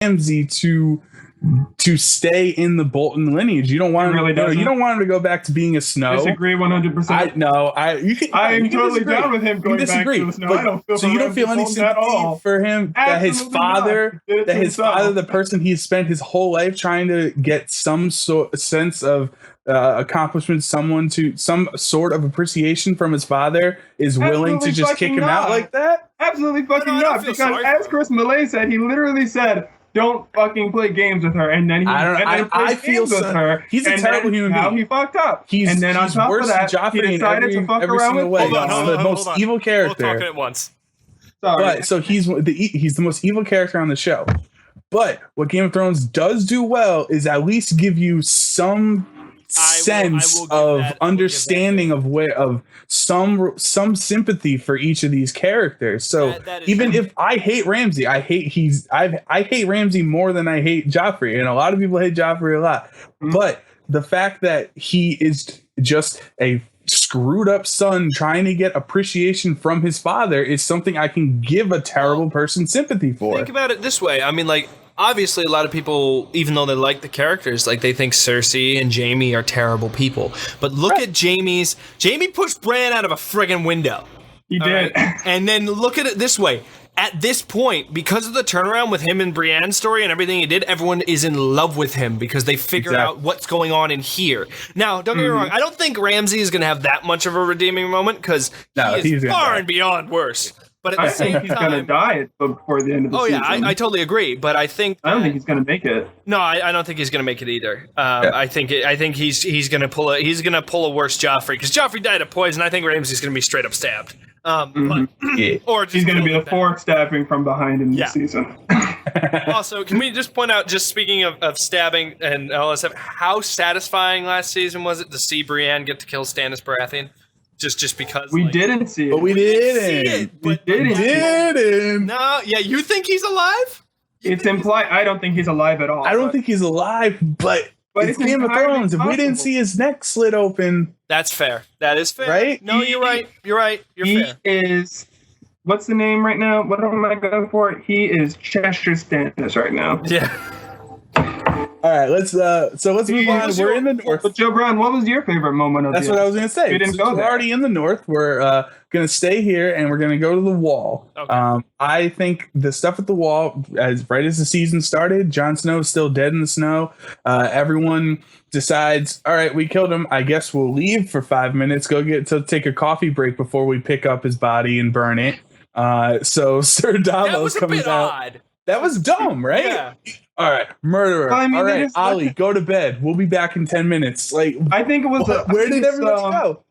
Ramsay to stay in the Bolton lineage. You don't want him, you don't want him to go back to being a Snow. Disagree 100%. I am totally down with him going back to the Snow. I don't feel so you don't feel any sympathy for him that his father, the person he spent his whole life trying to get some sense of accomplishment, some sort of appreciation from his father, is willing to just kick him out like that? Absolutely fucking not. Because as Chris Millay said, he literally said, don't fucking play games with her, and then he plays games with her. He's a terrible human being. Now he fucked up. And then on top of that, he decided to fuck around with way. Hold on, the most evil character. We're talking at once. Sorry. But so he's the most evil character on the show. But what Game of Thrones does do well is at least give you some sense of understanding of some sympathy for each of these characters. So even if I hate Ramsay, I hate Ramsay more than I hate Joffrey, and a lot of people hate Joffrey a lot. But the fact that he is just a screwed up son trying to get appreciation from his father is something I can give a terrible person sympathy for. Think about it this way. I mean, like, obviously a lot of people, even though they like the characters, like, they think Cersei and Jaime are terrible people. But look at Jaime pushed Bran out of a friggin' window. He did. Right? And then look at it this way. At this point, because of the turnaround with him and Brienne's story and everything he did, everyone is in love with him because they figured out what's going on in here. Now, don't get me wrong. I don't think Ramsay is going to have that much of a redeeming moment because he is far and beyond worse. But at the same time, he's going to die before the end of the season. Oh, yeah, I totally agree. But I don't think he's going to make it. No, I don't think he's going to make it either. I think he's going to pull a worse Joffrey because Joffrey died of poison. I think Ramsay's going to be straight up stabbed. Or he's going to be the fourth stabbing from behind in this season. Also, can we just point out, just speaking of stabbing and all that stuff, how satisfying last season was it to see Brienne get to kill Stannis Baratheon? Just because we didn't see it. But we didn't. We didn't. No, yeah, you think he's alive? It's implied. I don't think he's alive at all. I don't think he's alive, but it's Game of Thrones. If we didn't see his neck slit open, that's fair. That is fair. Right? No, you're right. You're fair. He is. What's the name right now? What am I going for? He is Chester Stannis right now. Yeah. All right, let's move on. We're in the north. But Joe Brown, what was your favorite moment of That's what I was going to say. We're already in the north. We're going to stay here, and we're going to go to the wall. Okay. I think the stuff at the wall, as the season started, Jon Snow is still dead in the snow. Everyone decides, all right, we killed him. I guess we'll leave for 5 minutes, take a coffee break before we pick up his body and burn it. So Sir Davos comes out. Odd. That was dumb, right? Yeah. All right, murderer. Well, I mean, all right, Ollie, go to bed. We'll be back in 10 minutes. Like, I think it was. Where did everyone go?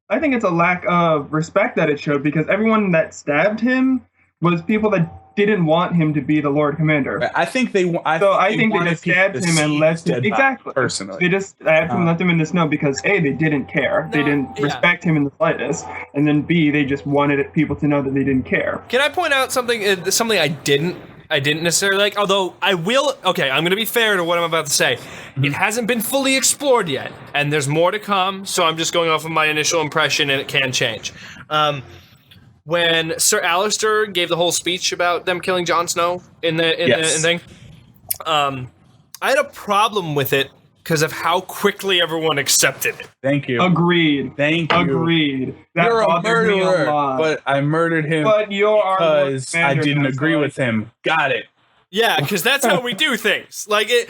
I think it's a lack of respect that it showed because everyone that stabbed him was people that didn't want him to be the Lord Commander. I think they just stabbed him and left him. Exactly. Personally, they just stabbed him and left him in the snow because A, they didn't care. They didn't respect him in the slightest, and then B, they just wanted people to know that they didn't care. Can I point out something I didn't necessarily like, although I will. Okay, I'm going to be fair to what I'm about to say. Mm-hmm. It hasn't been fully explored yet, and there's more to come, so I'm just going off of my initial impression, and it can change. When Sir Alistair gave the whole speech about them killing Jon Snow in the thing, I had a problem with it because of how quickly everyone accepted it. Thank you. Agreed. Thank you. Agreed. That you're a murderer, me a lot. but I murdered him because I didn't agree with him. Got it. Yeah, because that's how we do things. Right.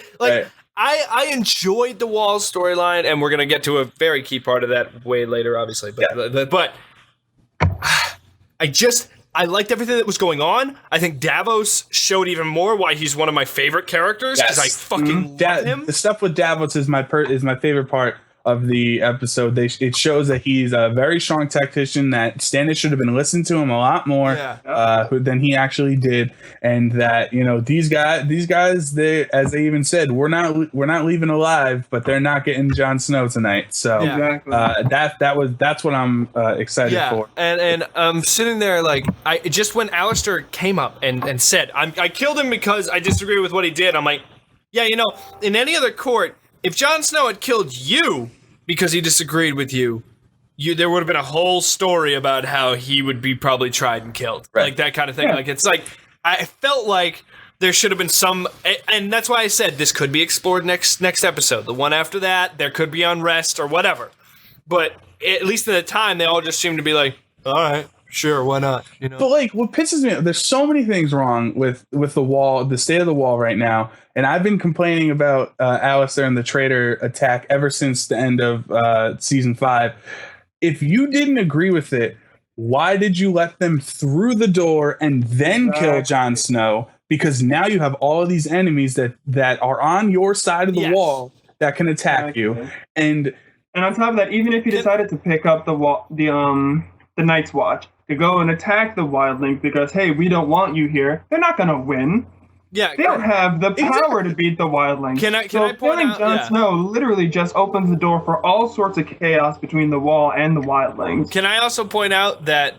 I enjoyed the Walls storyline, and we're gonna get to a very key part of that way later, obviously. But I liked everything that was going on. I think Davos showed even more why he's one of my favorite characters because I fucking love him. The stuff with Davos is my favorite part of the episode. It shows that he's a very strong tactician, that Stannis should have been listening to him a lot more than he actually did, and that these guys they, as they even said, we're not leaving alive, but they're not getting Jon Snow tonight. So that's what I'm excited for. And I'm sitting there like when Alistair came up and said I killed him because I disagree with what he did. I'm like, in any other court, if Jon Snow had killed you because he disagreed with you, there would have been a whole story about how he would be probably tried and killed, like that kind of thing. Yeah. Like it's like I felt like there should have been some, and that's why I said this could be explored next episode. The one after that, there could be unrest or whatever. But at least at the time, they all just seem to be like, all right, sure, why not? You know. But like, what pisses me off, there's so many things wrong with the wall, the state of the wall right now. And I've been complaining about Alistair and the traitor attack ever since the end of season 5. If you didn't agree with it, why did you let them through the door and then kill Jon Snow? Because now you have all of these enemies that are on your side of the wall that can attack you. And on top of that, even if you decided to pick up the Night's Watch to go and attack the wildlings because, hey, we don't want you here, they're not going to win. Yeah, they don't have the power to beat the wildlings. Can I point out? Jon Snow literally just opens the door for all sorts of chaos between the wall and the wildlings. Can I also point out that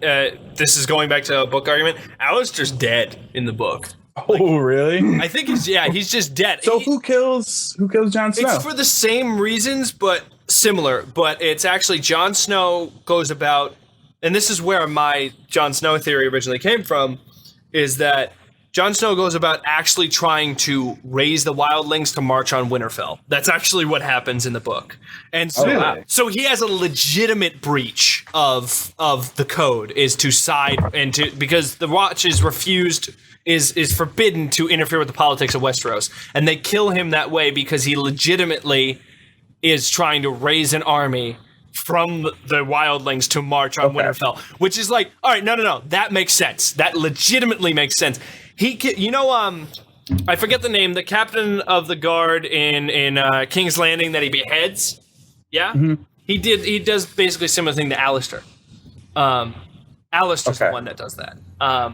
this is going back to a book argument? Alistair's dead in the book. Oh, really? I think he's just dead. So who kills Jon Snow? It's for the same reasons, but similar. But it's actually Jon Snow goes about, and this is where my Jon Snow theory originally came from, is that Jon Snow goes about actually trying to raise the wildlings to march on Winterfell. That's actually what happens in the book. And so, so he has a legitimate breach of the code, is to side and to, because the Watch is refused, is forbidden to interfere with the politics of Westeros. And they kill him that way because he legitimately is trying to raise an army from the wildlings to march on Winterfell, which is like, all right, no, that makes sense. That legitimately makes sense. I forget the name, the captain of the guard in King's Landing that he beheads. Yeah, he does basically a similar thing to Alistair. Alistair's the one that does that.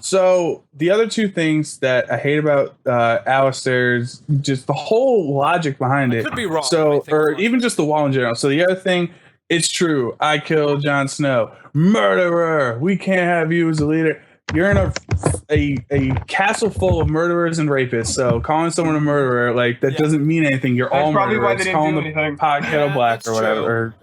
So the other two things that I hate about Alistair's, just the whole logic behind it. Could be wrong. So, or even just the wall in general. So the other thing, it's true. I killed Jon Snow. Murderer. We can't have you as a leader. You're in a castle full of murderers and rapists. So calling someone a murderer, like, that doesn't mean anything. You're all murderers. Call them the pot kettle black or whatever.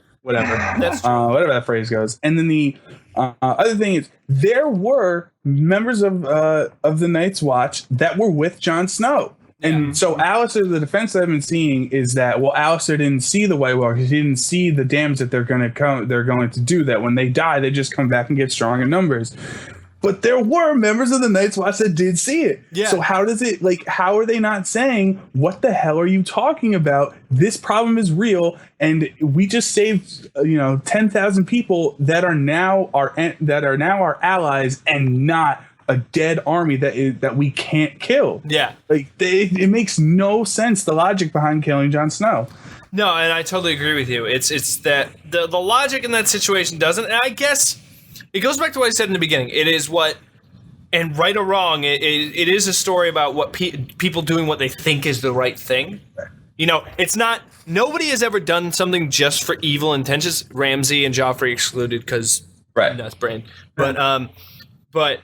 That's true. Whatever that phrase goes. And then the other thing is, there were members of the Night's Watch that were with Jon Snow. And so Alistair, the defense I've been seeing is that, well, Alistair didn't see the White Walkers. He didn't see the damage that they're going to do, that when they die, they just come back and get strong in numbers. But there were members of the Night's Watch that did see it. Yeah. So how are they not saying, what the hell are you talking about? This problem is real, and we just saved 10,000 people that are now our allies, and not a dead army that we can't kill. Yeah. It makes no sense, the logic behind killing Jon Snow. No, and I totally agree with you. It's that the logic in that situation doesn't, and I guess it goes back to what I said in the beginning. It is what, and right or wrong, it is a story about what people doing what they think is the right thing. It's not, nobody has ever done something just for evil intentions, Ramsay and Joffrey excluded because nuts brain. But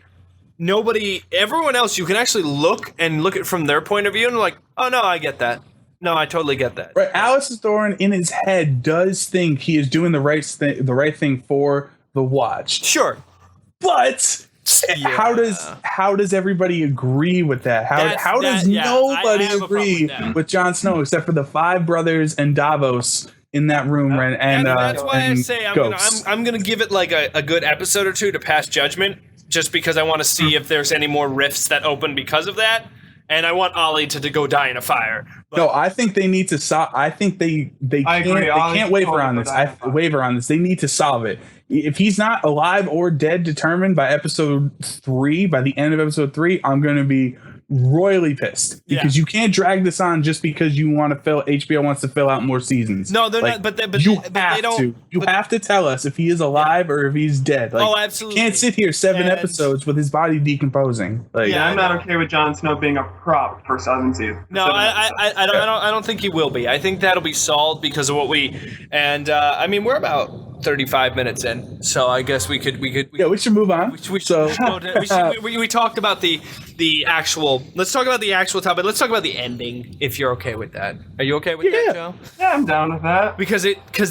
nobody, everyone else, you can actually look at it from their point of view and like, oh no, I get that. No, I totally get that. Right, Alistair Thorne in his head does think he is doing the right thing for the Watch. Sure, but how does everybody agree with that? How does nobody agree with Jon Snow except for the 5 brothers and Davos in that room? And that's why I say I'm gonna give it like a good episode or two to pass judgment, just because I want to see if there's any more rifts that open because of that. And I want Ollie to go die in a fire. But no, I think they need to solve. I think they can't waver on this. They need to solve it. If he's not alive or dead, determined by episode 3, by the end of episode 3, I'm going to be royally pissed, because you can't drag this on just because HBO wants to fill out more seasons. No, they're not. But you have to tell us if he is alive or if he's dead. Absolutely. You can't sit here 7 episodes with his body decomposing. I'm not okay with Jon Snow being a prop for 7 seasons. No, I don't think he will be. I think that'll be solved because of what we're about 35 minutes in, so I guess we should move on. We talked about the actual. Let's talk about the actual topic. Let's talk about the ending, if you're okay with that. Are you okay with that, Joe? Yeah, I'm down with that. Because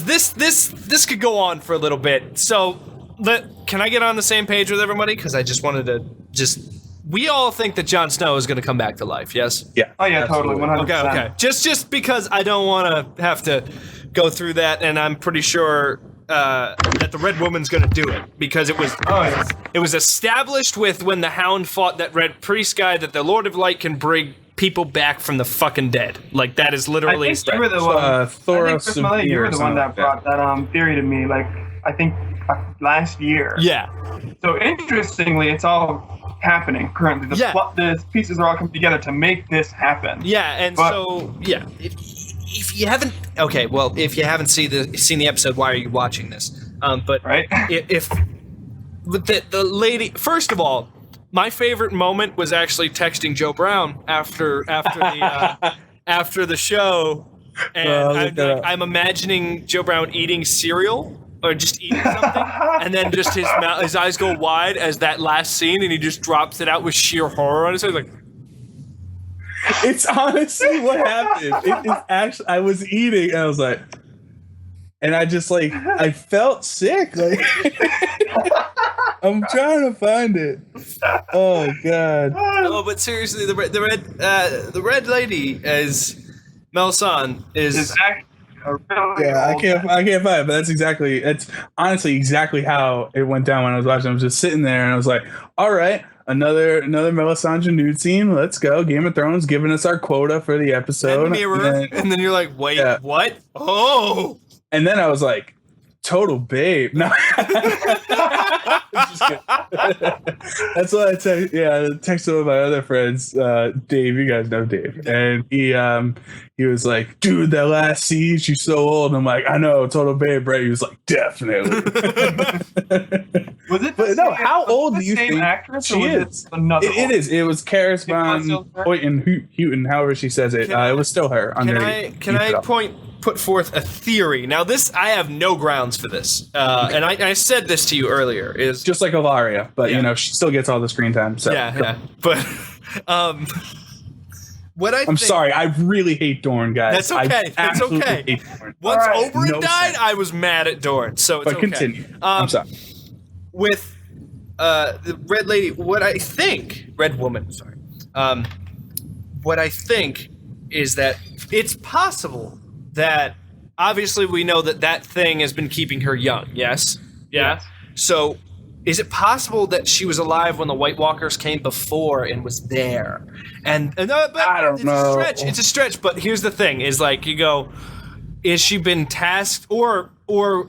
this could go on for a little bit. So can I get on the same page with everybody? Because I just wanted to we all think that Jon Snow is going to come back to life, yes? Yeah. Oh yeah, absolutely. totally, 100%. Okay. Just because I don't want to have to go through that, and I'm pretty sure that the Red Woman's going to do it, because it was it was established with when the Hound fought that Red Priest guy that the Lord of Light can bring people back from the fucking dead. Like, that is literally. I think you were the one. I think Chris Millay, you were the one that brought that theory to me. Like, I think last year. Yeah. So interestingly, it's all happening currently. The pieces are all coming together to make this happen. Yeah, and if you haven't, if you haven't seen the episode, why are you watching this? But right? if the lady, first of all, my favorite moment was actually texting Joe Brown after the show, and I'm imagining Joe Brown eating cereal or just eating something, and then just his eyes go wide as that last scene, and he just drops it out with sheer horror on his face, like. It's honestly what happened. It is actually, I was eating and I was like, and I just like, I felt sick. Like, I'm trying to find it. Oh God. Oh, but seriously, the red lady as Melisandre is I can't find it, but that's honestly exactly how it went down when I was watching. I was just sitting there and I was like, all right. Another Melisandre nude scene. Let's go. Game of Thrones giving us our quota for the episode. And then you're like, wait, what? Oh. And then I was like, total babe. No. Just kidding. That's what I text. Yeah, I texted one of my other friends, Dave. You guys know Dave, and he was like, "Dude, that last scene, she's so old." And I'm like, "I know, total babe, right?" He was like, "Definitely." Was it? But no, how old do you think she is? It is. It was Karis Van Houten, however she says it. It was still her. Can I put forth a theory? Now, this, I have no grounds for this, and I said this to you earlier. Is just like Ilaria, but she still gets all the screen time. So but what I'm sorry, I really hate Dorne, guys. That's okay. That's okay. Once Oberyn died, I was mad at Dorne. So it's okay. Continue. I'm sorry. With the Red Lady, Red Woman, sorry. What I think is that it's possible that obviously we know that thing has been keeping her young. Yes. Yeah. Yes. So is it possible that she was alive when the White Walkers came before and was there? And I don't know. It's a stretch. But here's the thing: is like you go, is she been tasked or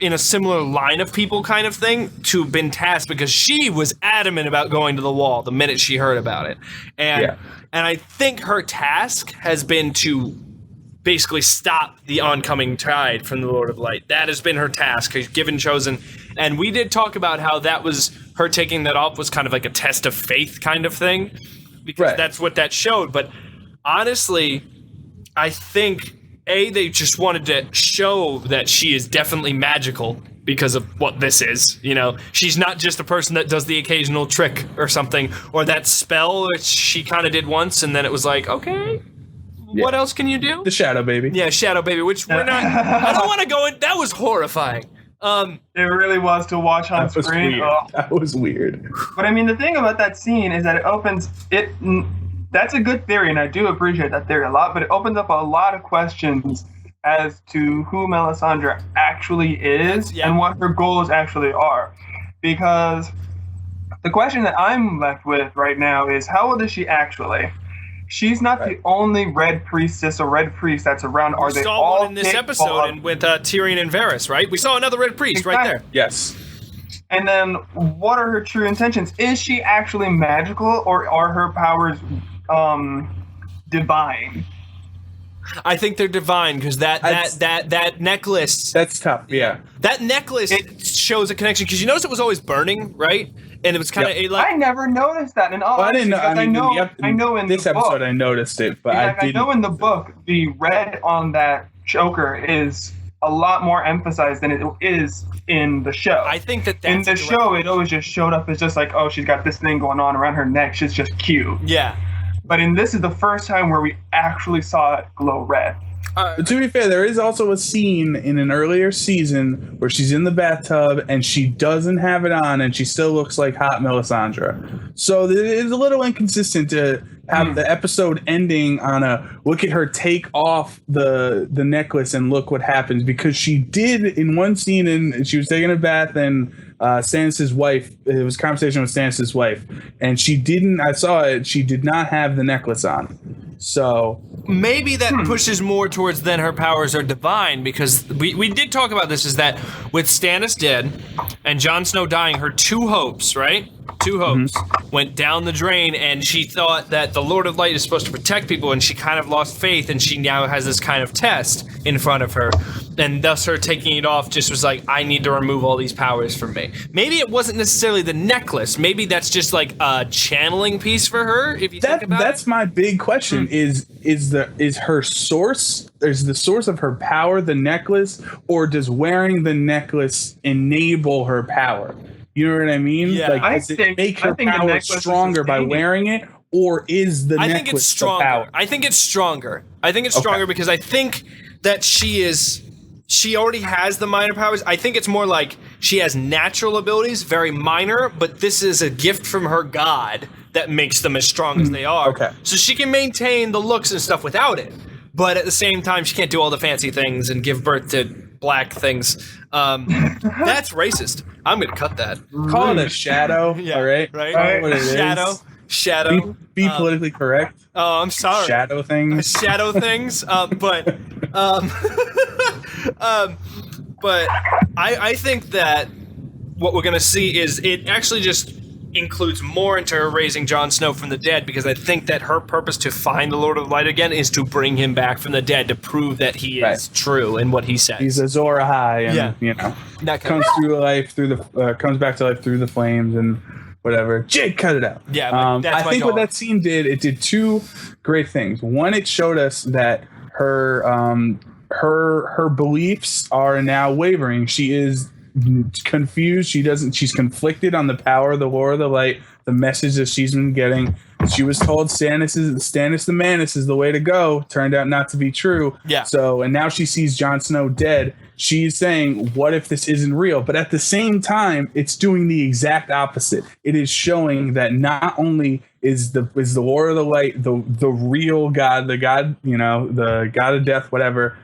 in a similar line of people kind of thing to have been tasked because she was adamant about going to the Wall the minute she heard about it, and I think her task has been to basically stop the oncoming tide from the Lord of Light. That has been her task, chosen. And we did talk about how that was her taking that off was kind of like a test of faith kind of thing, because that's what that showed. But honestly, I think they just wanted to show that she is definitely magical because of what this is. She's not just a person that does the occasional trick or something, or that spell which she kind of did once, and then it was like, okay. What else can you do? The Shadow Baby. Yeah, Shadow Baby, which we're not... I don't want to go in... That was horrifying. It really was to watch on screen. That was weird. But I mean, the thing about that scene is that it opens... That's a good theory, and I do appreciate that theory a lot, but it opens up a lot of questions as to who Melisandre actually is and what her goals actually are. Because the question that I'm left with right now is, how old is she actually? She's not the only red priestess or red priest that's around. Are they all? We saw one in this episode and with Tyrion and Varys, right? We saw another red priest right there. Yes. And then, what are her true intentions? Is she actually magical, or are her powers divine? I think they're divine because that necklace. That's tough. Yeah. That necklace shows a connection because you notice it was always burning, right? And it was kind of I never noticed that. And I didn't know. I know in this episode I noticed it, but I know in the book the red on that choker is a lot more emphasized than it is in the show. I think that's in the show it always just showed up as just like, oh, she's got this thing going on around her neck. She's just cute. Yeah. But this is the first time where we actually saw it glow red. But to be fair, there is also a scene in an earlier season where she's in the bathtub and she doesn't have it on and she still looks like hot Melisandre. So it is a little inconsistent to have the episode ending on a look at her take off the necklace and look what happens, because she did in one scene and she was taking a bath and Stannis' wife, it was a conversation with Stannis' wife, and she did not have the necklace on. So maybe that pushes more towards then her powers are divine, because we did talk about this, is that with Stannis dead and Jon Snow dying, her two hopes went down the drain, and she thought that the Lord of Light is supposed to protect people, and she kind of lost faith, and she now has this kind of test in front of her, and thus her taking it off just was like, I need to remove all these powers from me. Maybe it wasn't necessarily the necklace. Maybe that's just like a channeling piece for her, if you think about that's my big question. Is her source, is the source of her power the necklace, or does wearing the necklace enable her power? You know what I mean? Yeah. Like, does it make her power stronger by wearing it, or is the necklace think it's stronger. the power? I think it's stronger. Stronger because I think that she already has the minor powers. I think it's more like she has natural abilities, very minor, but this is a gift from her god that makes them as strong as they are. Okay. So she can maintain the looks and stuff without it. But at the same time, she can't do all the fancy things and give birth to black things. That's racist. I'm going to cut that. Call it a shadow. Yeah, all right? Right? Call it what it Shadow. is. Be politically correct. Oh, I'm sorry. Shadow things. Shadow things. But I think that what we're going to see is it actually just includes more into her raising Jon Snow from the dead, because I think that her purpose to find the Lord of Light again is to bring him back from the dead, to prove that he is true in what he says. He's Azor Ahai, and that comes through life comes back to life through the flames and whatever. Jake, cut it out. Yeah, I think what that scene did, it did two great things. One, it showed us that her beliefs are now wavering. She is confused. She's conflicted on the power of the Lord of the Light, the message that she's been getting. She was told Stannis the Manus is the way to go. Turned out not to be true. Yeah. So, and now she sees Jon Snow dead. She's saying, what if this isn't real? But at the same time, it's doing the exact opposite. It is showing that not only is the Lord of the Light the real God, the God, the God of death, whatever.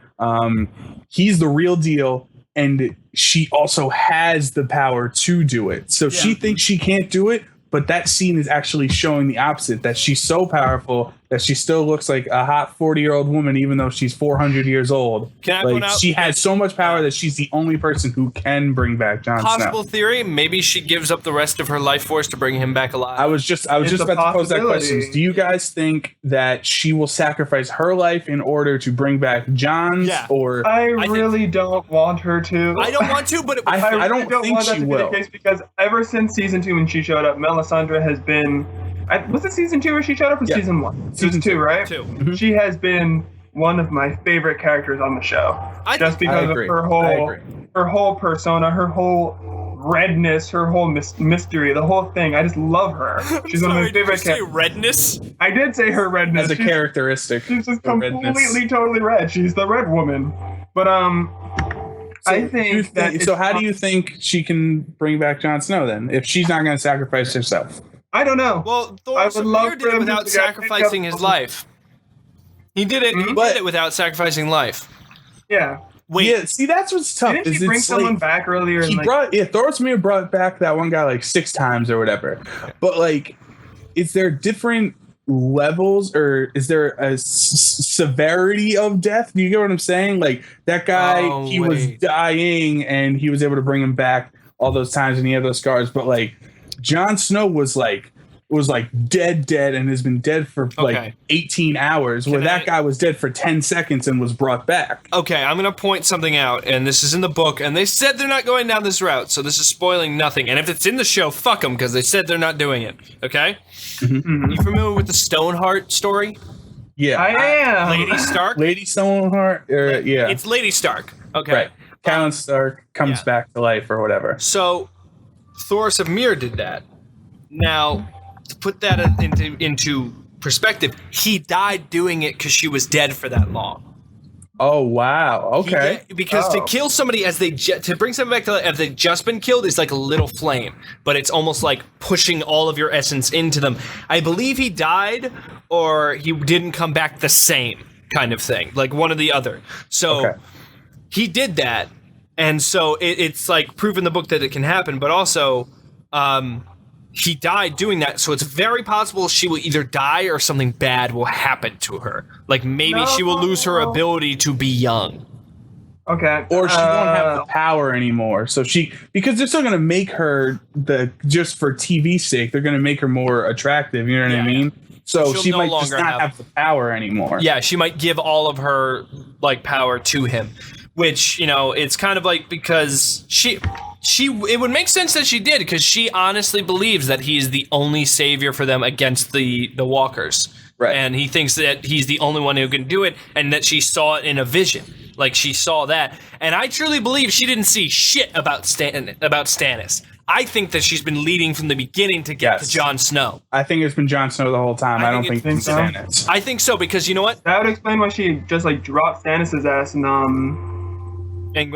He's the real deal. And she also has the power to do it. So she thinks she can't do it, but that scene is actually showing the opposite, that she's so powerful that she still looks like a hot 40-year-old woman, even though she's 400 years old. Can I point out, she has so much power that she's the only person who can bring back Jon Snow. Possible theory, maybe she gives up the rest of her life force to bring him back alive. I was just about to pose that question. Do you guys think that she will sacrifice her life in order to bring back Jon's? Yeah. Or I really don't want her to. I don't want to, but I don't think want that she to will. Be the case, because ever since season 2 when she showed up, Melisandre has been. Was it season 2 where she showed up, or season 1? Season 2, right? 2. Mm-hmm. She has been one of my favorite characters on the show, just because of her whole persona, her whole redness, her whole mystery, the whole thing. I just love her. She's one of my favorite characters. Redness? I did say her redness. As a characteristic. She's just completely, totally red. She's the red woman. But I think that. So how do you think she can bring back Jon Snow then, if she's not going to sacrifice herself? I don't know. Well, Thor did it without sacrificing his life. He did it. He did it without sacrificing life. Yeah. Wait. Yeah. See, that's what's tough. Didn't he bring someone back earlier? Thor's brought back that one guy like 6 times or whatever. But like, is there different levels, or is there a severity of death? Do you get what I'm saying? Like that guy, he was dying and he was able to bring him back all those times and he had those scars. But like Jon Snow was dead and has been dead for like 18 hours, where that guy was dead for 10 seconds and was brought back. Okay, I'm going to point something out, and this is in the book, and they said they're not going down this route, so this is spoiling nothing. And if it's in the show, fuck them, because they said they're not doing it. Okay? Mm-hmm. You familiar with the Stoneheart story? Yeah. I am. Lady Stark? Lady Stoneheart? Yeah. It's Lady Stark. Okay. Right. Catelyn Stark comes back to life or whatever. So, Thoros of Myr did that. Now, to put that into perspective, he died doing it because she was dead for that long. Oh wow! Okay. Because to kill somebody to bring somebody back to life, if they've just been killed, is like a little flame, but it's almost like pushing all of your essence into them. I believe he died, or he didn't come back the same kind of thing, like one or the other. So he did that, and so it's like proof in the book that it can happen. But also, he died doing that, so it's very possible she will either die or something bad will happen to her. Like maybe she will lose her ability to be young. Okay. Or she won't have the power anymore. So because they're still going to make her just for TV sake, they're going to make her more attractive. You know what I mean? So she might just not have the power anymore. Yeah, she might give all of her like power to him, which, you know, it's kind of like because it would make sense that she did, because she honestly believes that he is the only savior for them against the walkers. Right. And he thinks that he's the only one who can do it, and that she saw it in a vision. Like, she saw that. And I truly believe she didn't see shit about Stannis. I think that she's been leading from the beginning to get to Jon Snow. I think it's been Jon Snow the whole time. I don't think it's Stannis. I think so, because you know what? That would explain why she just like dropped Stannis' ass and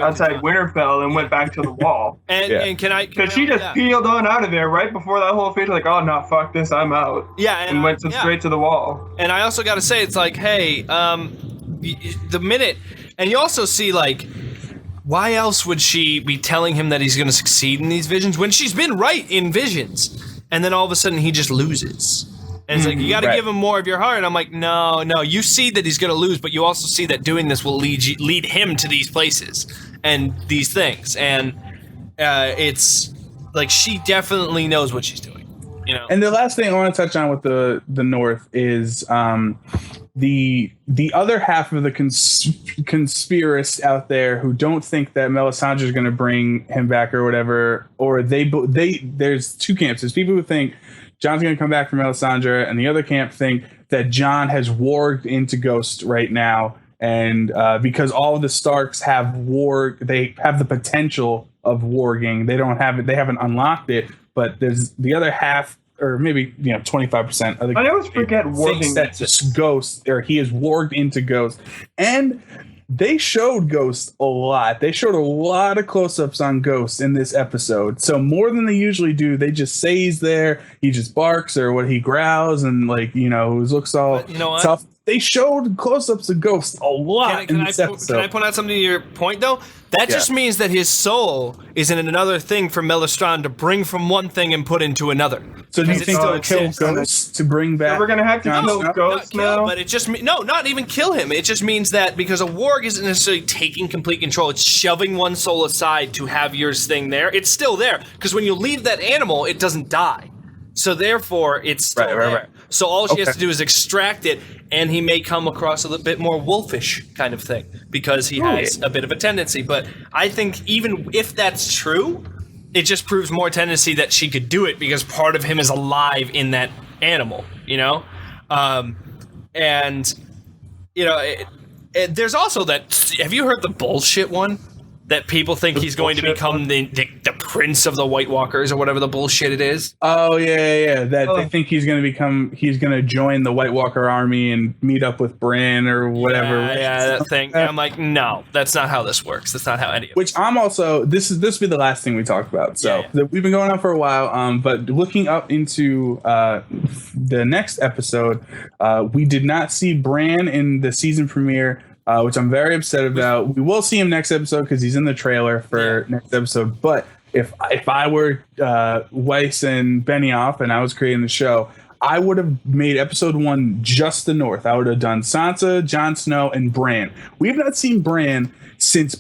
outside Winterfell and went back to the wall. And can I? Because she just peeled on out of there right before that whole phase. Like, oh no, fuck this, I'm out. Yeah, and went straight to the wall. And I also got to say, it's like, hey, the minute, and you also see like, why else would she be telling him that he's going to succeed in these visions when she's been right in visions, and then all of a sudden he just loses. And it's like, you got to give him more of your heart. And I'm like, no, you see that he's going to lose, but you also see that doing this will lead him to these places and these things. And it's like, she definitely knows what she's doing, you know? And the last thing I want to touch on with the North is the other half of the conspiracists out there who don't think that Melisandre is going to bring him back or whatever, or there's two camps. There's people who think Jon's going to come back from Melisandre, and the other camp think that Jon has warged into Ghost right now, and because all of the Starks have they have the potential of warging. They don't have it. They haven't unlocked it, but there's the other half, or maybe 25% of the. I always forget warging. That's just Ghost, or he is warged into Ghost, and they showed Ghost a lot. They showed a lot of close-ups on Ghost in this episode. So more than they usually do, they just say he's there. He just barks, or what he growls, and he looks all tough. They showed close-ups of Ghost a lot in this episode. Can I point out something to your point, though? That just means that his soul is in another thing for Melisandre to bring from one thing and put into another. So do you think they'll kill Ghost to bring back? So we're gonna have to kill Ghost now? But it just not even kill him. It just means that because a warg isn't necessarily taking complete control. It's shoving one soul aside to have your thing there. It's still there, because when you leave that animal, it doesn't die. So therefore, it's still there. Right. So all she has to do is extract it, and he may come across a little bit more wolfish kind of thing, because he has a bit of a tendency. But I think even if that's true, it just proves more tendency that she could do it, because part of him is alive in that animal, there's also that. Have you heard the bullshit one? That people think he's going to become the prince of the White Walkers, or whatever the bullshit it is. Oh yeah. They think he's going to join the White Walker army and meet up with Bran or whatever. Yeah, that thing. And I'm like, no, that's not how this works. That's not how any of it. Which I'm also. This will be the last thing we talk about. So we've been going on for a while. But looking up into the next episode, we did not see Bran in the season premiere. Which I'm very upset about. We will see him next episode because he's in the trailer for next episode. But if I were Weiss and Benioff and I was creating the show, I would have made episode 1 just the North. I would have done Sansa, Jon Snow, and Bran. We have not seen Bran since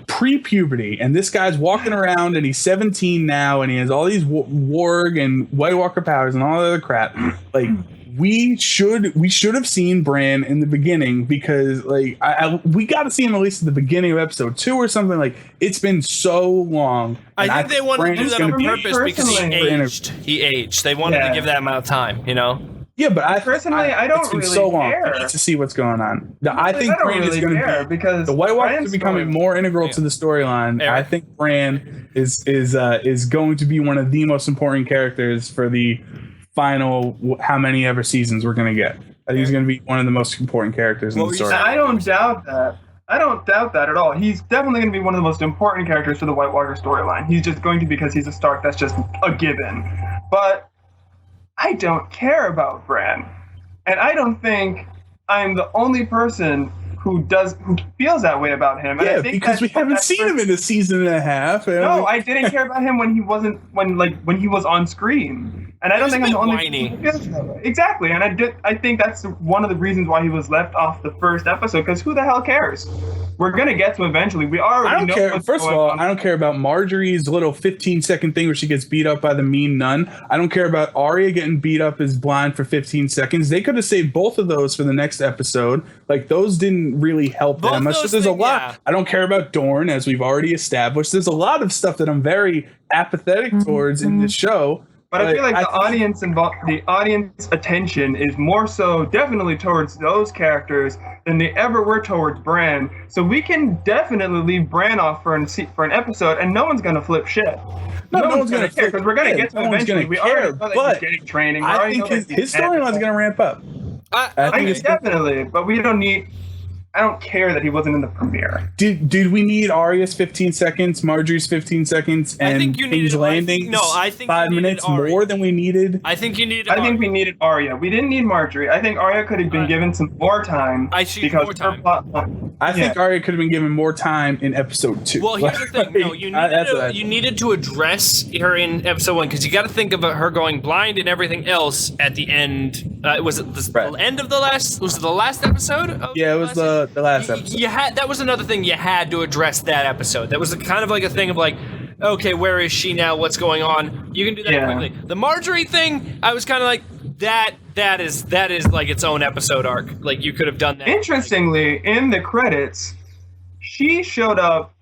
pre-puberty, and this guy's walking around and he's 17 now, and he has all these warg and White Walker powers and all that other crap. We should have seen Bran in the beginning, because we got to see him at least at the beginning of episode 2 or something. It's been so long. I think they wanted to do that on purpose because he aged. They wanted to give that amount of time, Yeah, but I don't it's been really so long care to see what's going on. I think Bran is going to be, because the White Walkers are becoming more integral to the storyline. I think Bran is going to be one of the most important characters for the final how many ever seasons we're going to get. I think he's going to be one of the most important characters in the story. I don't doubt that. I don't doubt that at all. He's definitely going to be one of the most important characters for the White Walker storyline. He's just going to because he's a Stark. That's just a given. But I don't care about Bran. And I don't think I'm the only person who feels that way about him. And yeah, I think because we haven't seen him in a season and a half. No, I didn't care about him when he was on screen. And I don't think I'm the only person who feels that way. Exactly. And I think that's one of the reasons why he was left off the first episode, because who the hell cares? We're going to get to eventually. We already know what's First of all, I don't care about Marjorie's little 15-second thing where she gets beat up by the mean nun. I don't care about Arya getting beat up as blind for 15 seconds. They could have saved both of those for the next episode. Like, those didn't really help that much. So there's a lot. Yeah. I don't care about Dorne, as we've already established. There's a lot of stuff that I'm very apathetic towards in this show. But I feel like the audience attention is more so definitely towards those characters than they ever were towards Bran. So we can definitely leave Bran off for an episode, and no one's gonna flip shit. No one's gonna care because we're gonna get to eventually. We already know that he's getting training. I think his storyline's gonna ramp up. I think definitely, but we don't need. I don't care that he wasn't in the premiere. Did we need Arya's 15 seconds, Marjorie's 15 seconds, and King's Landing? I think 5 minutes more than we needed. I think you needed. I think we needed Arya. We didn't need Marjorie. I think Arya could have been given some more time. I think Arya could have been given more time in episode 2. Well, here's the thing. No, you needed to address her in episode 1 because you got to think of her going blind and everything else at the end. Was it the end of the last? Was it the last episode? It was the last episode. That was another thing you had to address that episode. That was kind of like a thing of like, okay, where is she now? What's going on? You can do that quickly. The Marjorie thing, I was kind of like, that is like its own episode arc. Like you could have done that. Interestingly, in the credits, she showed up.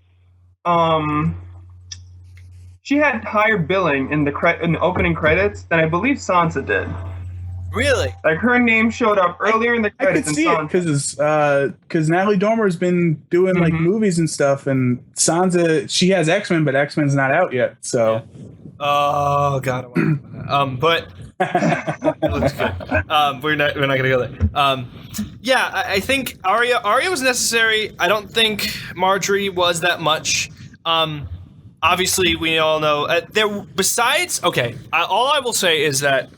She had higher billing in the opening credits than I believe Sansa did. Really? Like her name showed up earlier in the credits. I could see it because Natalie Dormer's been doing like movies and stuff, and Sansa, she has X-Men, but X-Men's not out yet. So, oh god, but it looks good. We're not gonna go there. I think Arya was necessary. I don't think Marjorie was that much. Obviously, we all know all I will say is that.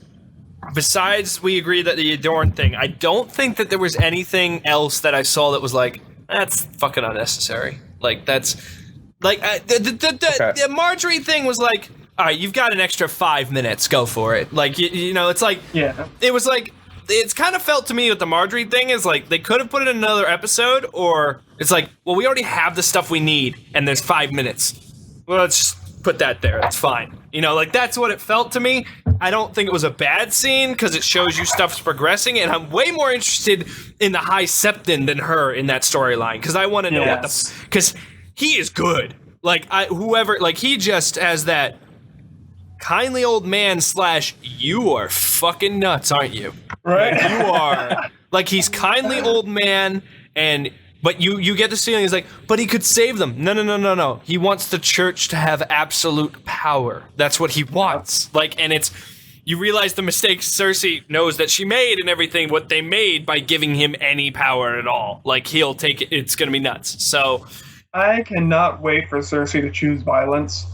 Besides, we agree that the Dorne thing, I don't think that there was anything else that I saw that was like, that's fucking unnecessary. Like, that's... Like, the Marjorie thing was like, all right, you've got an extra 5 minutes, go for it. Like, you know, it's like... Yeah. It was like... It's kind of felt to me with the Marjorie thing is like, they could have put it in another episode, or it's like, well, we already have the stuff we need, and there's 5 minutes. Well, let's just put that there. That's fine. You know, like, that's what it felt to me. I don't think it was a bad scene because it shows you stuff's progressing, and I'm way more interested in the High Septon than her in that storyline because I want to know because he is good. Like he just has that kindly old man / you are fucking nuts, aren't you? Right. Like, you are like he's kindly old man But you get this feeling, he's like, but he could save them. No. He wants the church to have absolute power. That's what he wants. Like, and you realize the mistakes Cersei knows that she made and everything, what they made by giving him any power at all. Like, he'll take it. It's going to be nuts. So I cannot wait for Cersei to choose violence.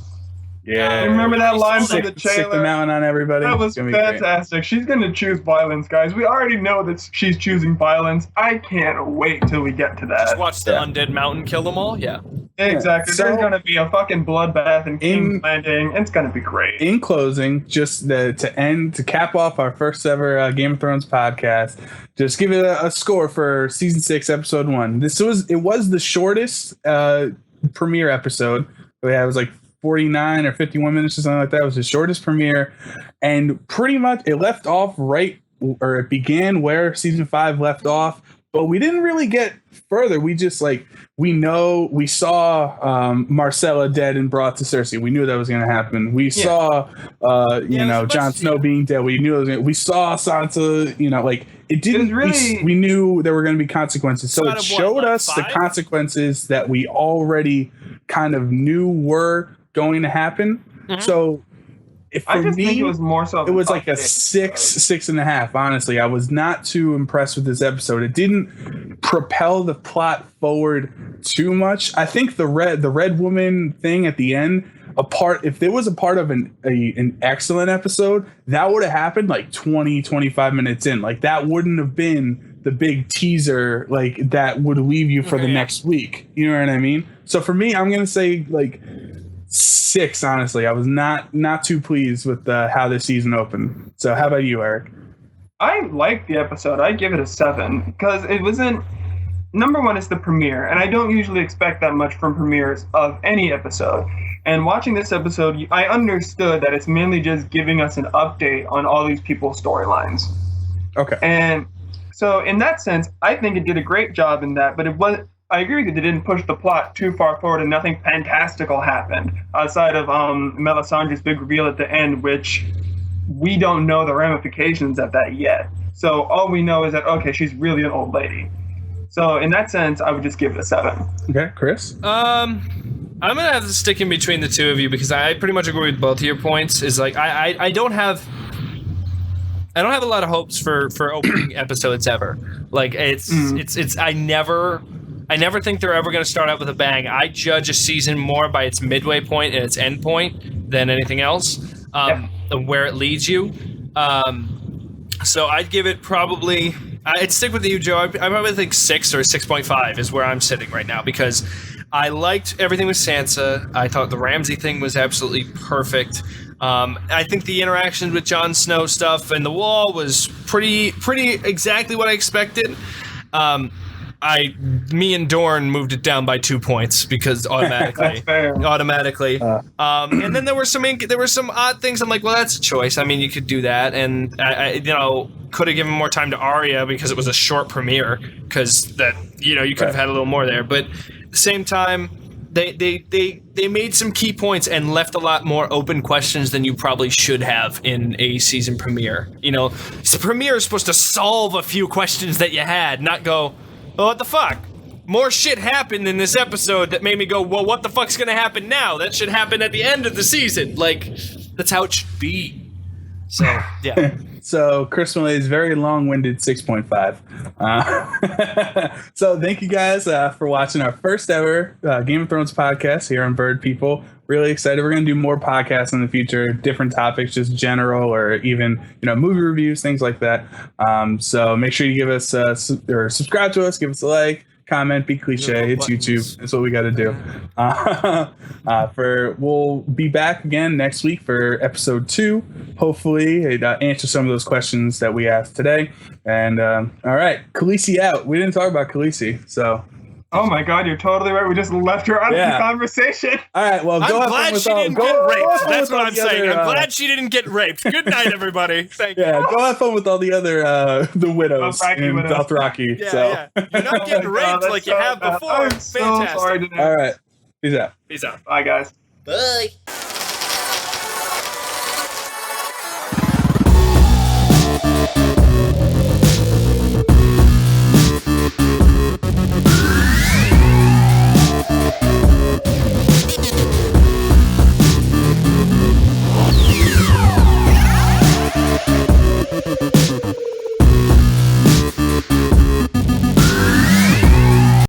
Yeah. Remember that line from the trailer? Stick the mountain on everybody. That was fantastic. She's going to choose violence, guys. We already know that she's choosing violence. I can't wait till we get to that. Just watch the Undead Mountain kill them all? Yeah. Exactly. So, there's going to be a fucking bloodbath in King's Landing. It's going to be great. In closing, just to cap off our first ever Game of Thrones podcast, just give it a score for season 6, episode 1. It was the shortest premiere episode. It was like 49 or 51 minutes or something like that. It was the shortest premiere, and pretty much it left off it began where season 5 left off, but we didn't really get further. We just we saw Marcella dead and brought to Cersei. We knew that was going to happen. We saw Jon Snow being dead. We knew we saw Sansa, it didn't really. We knew there were going to be consequences. So it showed us the consequences that we already kind of knew were going to happen. Mm-hmm. So I just think it was more so. It was like a 6.5. Honestly, I was not too impressed with this episode. It didn't propel the plot forward too much. I think the red woman thing at the end, if there was a part of an excellent episode, that would have happened like 20-25 minutes in. Like that wouldn't have been the big teaser like that would leave you for the next week. You know what I mean? So for me, I'm gonna say like 6. Honestly, I was not too pleased with how this season opened. So how about you, Eric? I liked the episode. I give it a 7 because it wasn't. Number one, it's the premiere, and I don't usually expect that much from premieres of any episode. And watching this episode, I understood that it's mainly just giving us an update on all these people's storylines. Okay. And so in that sense, I think it did a great job in that, but I agree that it didn't push the plot too far forward and nothing fantastical happened outside of Melisandre's big reveal at the end, which we don't know the ramifications of that yet. So all we know is that, okay, she's really an old lady. So in that sense, I would just give it a 7. Okay, Chris? I'm gonna have to stick in between the two of you because I pretty much agree with both of your points. Is like I don't have a lot of hopes for opening episodes ever. Like it's I never think they're ever gonna start out with a bang. I judge a season more by its midway point and its end point than anything else. Where it leads you. So I'd give it probably. I'd stick with you, Joe. I probably think 6 or 6.5 is where I'm sitting right now because I liked everything with Sansa. I thought the Ramsay thing was absolutely perfect. I think the interactions with Jon Snow stuff and the wall was pretty exactly what I expected. Me and Dorne moved it down by 2 points because automatically. And then there were some odd things. I'm like, well, that's a choice. I mean, you could do that, and I could have given more time to Arya because it was a short premiere. Because that, you could have had a little more there. But at the same time, they made some key points and left a lot more open questions than you probably should have in a season premiere. The premiere is supposed to solve a few questions that you had, not go, well, what the fuck? More shit happened in this episode that made me go, well, what the fuck's gonna happen now? That should happen at the end of the season. Like, that's how it should be. So, yeah. So, Chris Millay's very long-winded 6.5. So, thank you guys for watching our first ever Game of Thrones podcast here on Bird People. Really excited. We're going to do more podcasts in the future, different topics, just general or even, movie reviews, things like that. So make sure you give us or subscribe to us, give us a like, comment, be cliche. It's YouTube. That's what we got to do. We'll be back again next week for episode 2. Hopefully it answers some of those questions that we asked today. And all right, Khaleesi out. We didn't talk about Khaleesi, so. Oh my God, you're totally right. We just left her out of the conversation. All right, well, I'm glad she didn't get raped. That's what I'm saying. I'm glad she didn't get raped. Good night, everybody. Thank you. Yeah, go have fun with all the other the widows in Dothraki. Yeah. You're not getting raped like you have before. I'm so sorry to all right, peace out. Peace out. Bye, guys. Bye.